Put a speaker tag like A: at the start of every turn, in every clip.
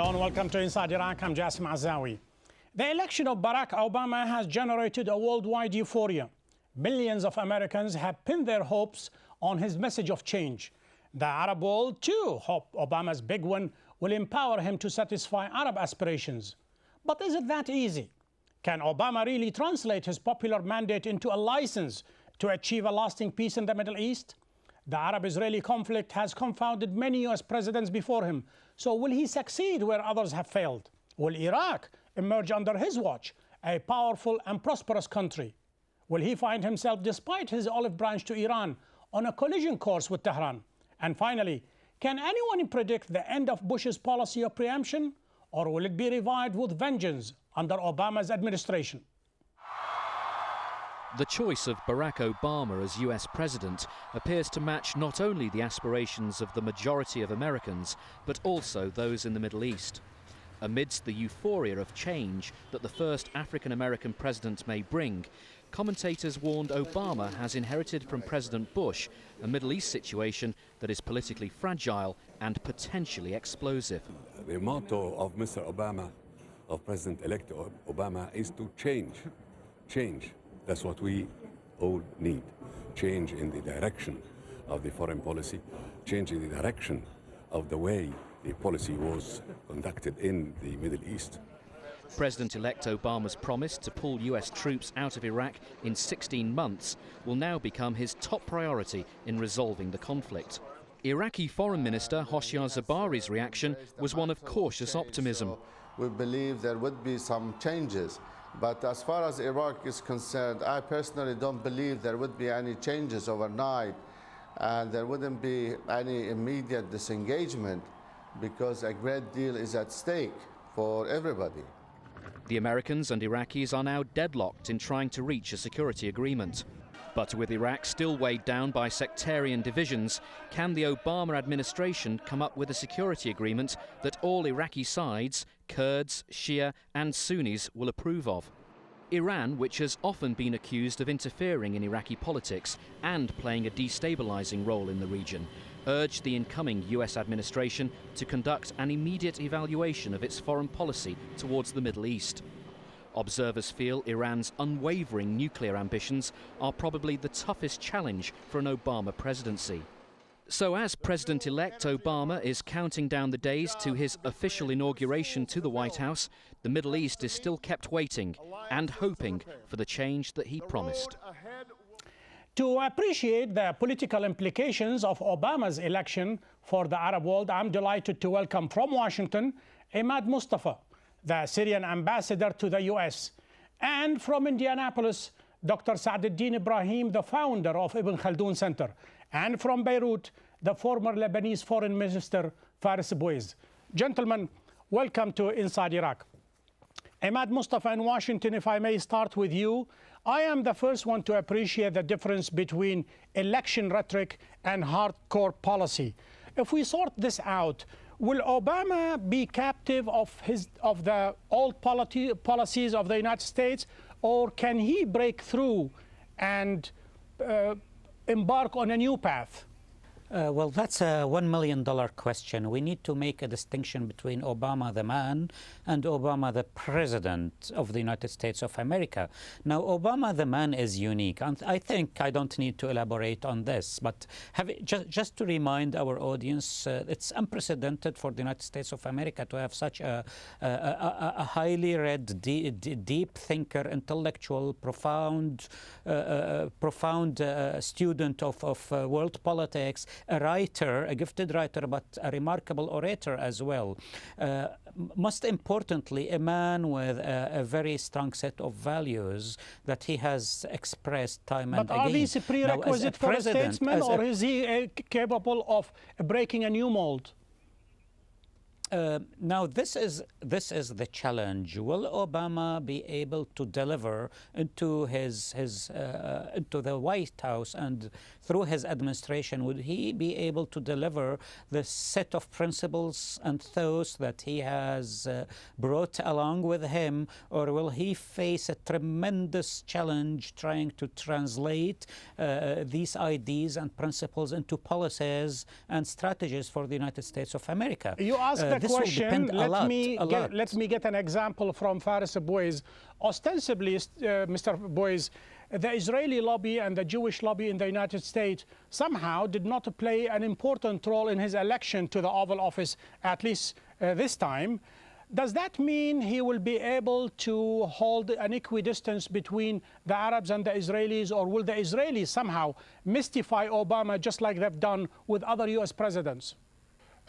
A: Hello and welcome to Inside Iraq. I'm Jassim Azawi. The election of Barack Obama has generated a worldwide euphoria. Millions of Americans have pinned their hopes on his message of change. The Arab world too hope Obama's big win will empower him to satisfy Arab aspirations. But is it that easy? Can Obama really translate his popular mandate into a license to achieve a lasting peace in the Middle East? The Arab-Israeli conflict has confounded many U.S. presidents before him. So will he succeed where others have failed? Will Iraq emerge under his watch a powerful and prosperous country? Will he find himself, despite his olive branch to Iran, on a collision course with Tehran? And finally, can anyone predict the end of Bush's policy of preemption? Or will it be revived with vengeance under Obama's administration?
B: The choice of Barack Obama as US president appears to match not only the aspirations of the majority of Americans, but also those in the Middle East. Amidst the euphoria of change that the first African-American president may bring, commentators warned Obama has inherited from President Bush a Middle East situation that is politically fragile and potentially explosive.
C: The motto of Mr. Obama, of President-elect Obama, is to change. Change. That's what we all need. Change in the direction of the foreign policy, change in the direction of the way the policy was conducted in the Middle East.
B: President-elect Obama's promise to pull US troops out of Iraq in 16 months will now become his top priority in resolving the conflict. Iraqi Foreign Minister Shia Zabari's reaction was one of cautious optimism.
D: We believe there would be some changes. But as far as Iraq is concerned, I personally don't believe there would be any changes overnight, and there wouldn't be any immediate disengagement because a great deal is at stake for everybody.
B: The Americans and Iraqis are now deadlocked in trying to reach a security agreement. But with Iraq still weighed down by sectarian divisions, can the Obama administration come up with a security agreement that all Iraqi sides, Kurds, Shia and Sunnis, will approve of? Iran, which has often been accused of interfering in Iraqi politics and playing a destabilizing role in the region, urged the incoming US administration to conduct an immediate evaluation of its foreign policy towards the Middle East. Observers feel Iran's unwavering nuclear ambitions are probably the toughest challenge for an Obama presidency. So as President-elect Obama is counting down the days to his official inauguration to the White House, the Middle East is still kept waiting and hoping for the change that he promised.
A: To appreciate the political implications of Obama's election for the Arab world, I'm delighted to welcome from Washington, Imad Mustafa, the Syrian ambassador to the US, and from Indianapolis, Dr. Saadeddin Ibrahim, the founder of Ibn Khaldun Center, and from Beirut, the former Lebanese Foreign Minister Faris Bouez. Gentlemen, welcome to Inside Iraq. Imad Mustafa in Washington, if I may start with you. I am the first one to appreciate the difference between election rhetoric and hardcore policy. If we sort this out, will Obama be captive of the old policies of the United States, or can he break through and embark on a new path?
E: Well, that's a $1 million question. We need to make a distinction between Obama the man and Obama the president of the United States of America. Now, Obama the man is unique, and I think I don't need to elaborate on this, but just to remind our audience, it's unprecedented for the United States of America to have such a highly read, deep thinker, intellectual, profound student of world politics, a writer, a gifted writer, but a remarkable orator as well. Most importantly, a man with a very strong set of values that he has expressed time and again.
A: But are these a prerequisite for a statesman, or is he capable of breaking a new mold?
E: Now, this is the challenge. Will Obama be able to deliver into into the White House and through his administration? Would he be able to deliver the set of principles and thoughts that he has brought along with him, or will he face a tremendous challenge trying to translate these ideas and principles into policies and strategies for the United States of America?
A: You asked the
E: this will
A: question,
E: depend a lot.
A: let me get an example from Faris Boys. Ostensibly, Mr. Boys, the Israeli lobby and the Jewish lobby in the United States somehow did not play an important role in his election to the Oval Office, at least this time. Does that mean he will be able to hold an equidistance between the Arabs and the Israelis, or will the Israelis somehow mystify Obama just like they've done with other US presidents?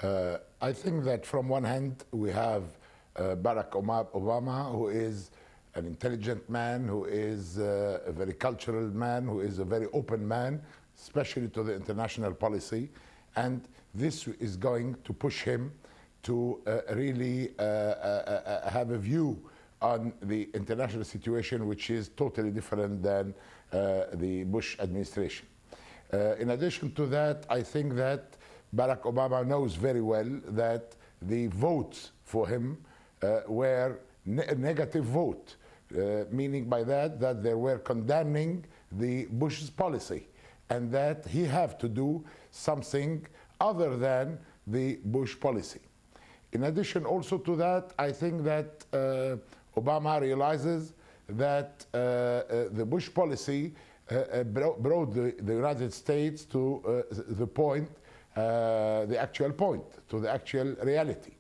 F: I think that from one hand we have Barack Obama, who is an intelligent man, who is a very cultural man, who is a very open man, especially to the international policy. And this is going to push him to really have a view on the international situation, which is totally different than the Bush administration. In addition to that, I think that Barack Obama knows very well that the votes for him were a negative vote, meaning by that they were condemning the Bush's policy, and that he have to do something other than the Bush policy. In addition also to that, I think that Obama realizes that the Bush policy brought the United States to the point, the actual point, to the actual reality.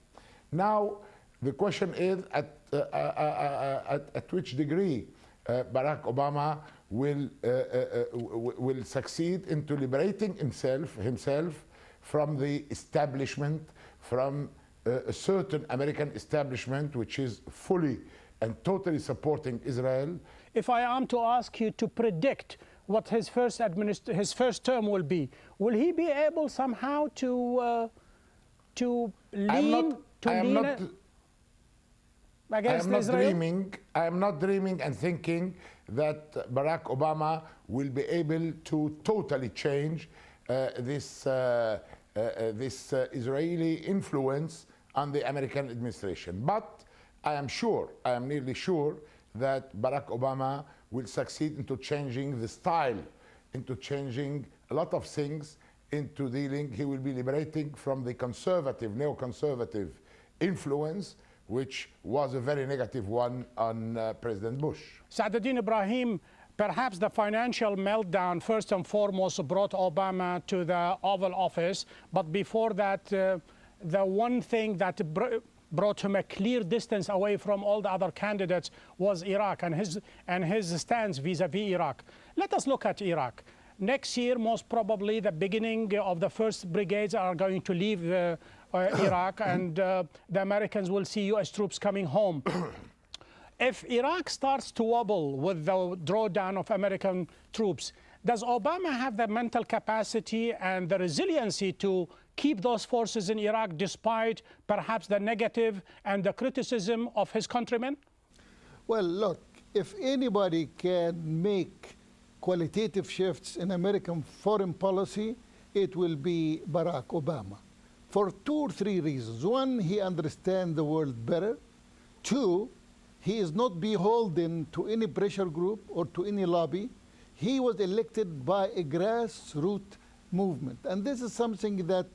F: Now, the question is at which degree Barack Obama will succeed into liberating himself from the establishment, from a certain American establishment which is fully and totally supporting Israel.
A: If I am to ask you to predict what his first term will be he be able somehow to lean against Israel?
F: I am not dreaming and thinking that Barack Obama will be able to totally change this Israeli influence on the American administration. But I am nearly sure that Barack Obama will succeed into changing the style, into changing a lot of things, into dealing, he will be liberating from the conservative, neoconservative influence, which was a very negative one on President Bush.
A: Sa'aduddin Ibrahim, perhaps the financial meltdown first and foremost brought Obama to the Oval Office, but before that, the one thing that brought him a clear distance away from all the other candidates was Iraq and his stance vis-a-vis Iraq. Let us look at Iraq. Next year, most probably, the beginning of the first brigades are going to leave Iraq, and the Americans will see US troops coming home. If Iraq starts to wobble with the drawdown of American troops, does Obama have the mental capacity and the resiliency to keep those forces in Iraq despite perhaps the negative and the criticism of his countrymen?
G: Well, look, if anybody can make qualitative shifts in American foreign policy, it will be Barack Obama, for 2 or 3 reasons. One, he understands the world better. 2, he is not beholden to any pressure group or to any lobby. He was elected by a grassroots movement. And this is something that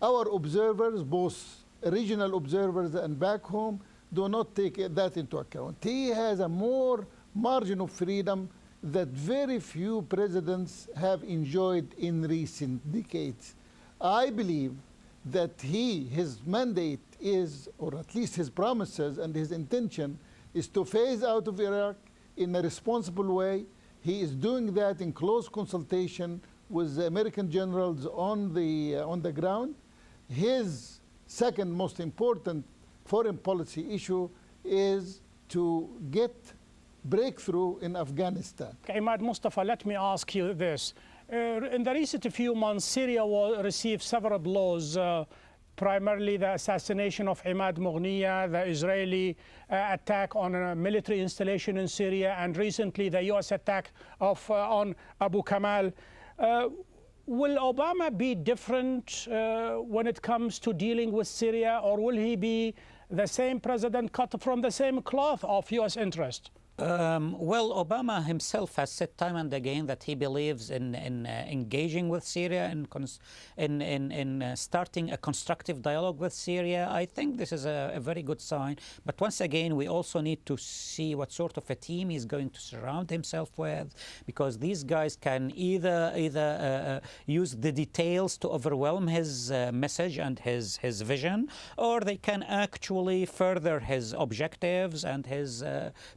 G: our observers, both regional observers and back home, do not take that into account. He has a more margin of freedom that very few presidents have enjoyed in recent decades. I believe that his mandate is, or at least his promises and his intention, is to phase out of Iraq in a responsible way. He is doing that in close consultation with the American generals on the ground. His second most important foreign policy issue is to get breakthrough in Afghanistan.
A: Imad Mustafa, let me ask you this. In the recent few months, Syria received several blows, primarily the assassination of Imad Mughniya, the Israeli attack on a military installation in Syria, and recently the US attack on Abu Kamal. Will Obama be different when it comes to dealing with Syria, or will he be the same president cut from the same cloth of US interest?
E: Well, Obama himself has said time and again that he believes in engaging with Syria and in starting a constructive dialogue with Syria. I think this is a very good sign. But once again, we also need to see what sort of a team he's going to surround himself with, because these guys can either use the details to overwhelm his message and his vision, or they can actually further his objectives and his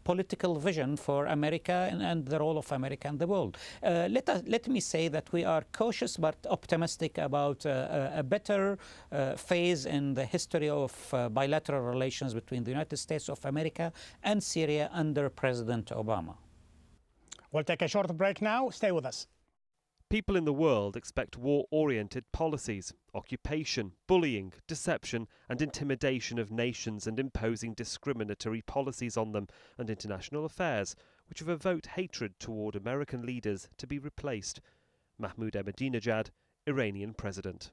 E: political vision for America and the role of America in the world. Let me say that we are cautious but optimistic about a better phase in the history of bilateral relations between the United States of America and Syria under President Obama.
A: We'll take a short break now. Stay with us.
H: People in the world expect war-oriented policies, occupation, bullying, deception and intimidation of nations and imposing discriminatory policies on them, and international affairs, which have evoked hatred toward American leaders, to be replaced. Mahmoud Ahmadinejad, Iranian president.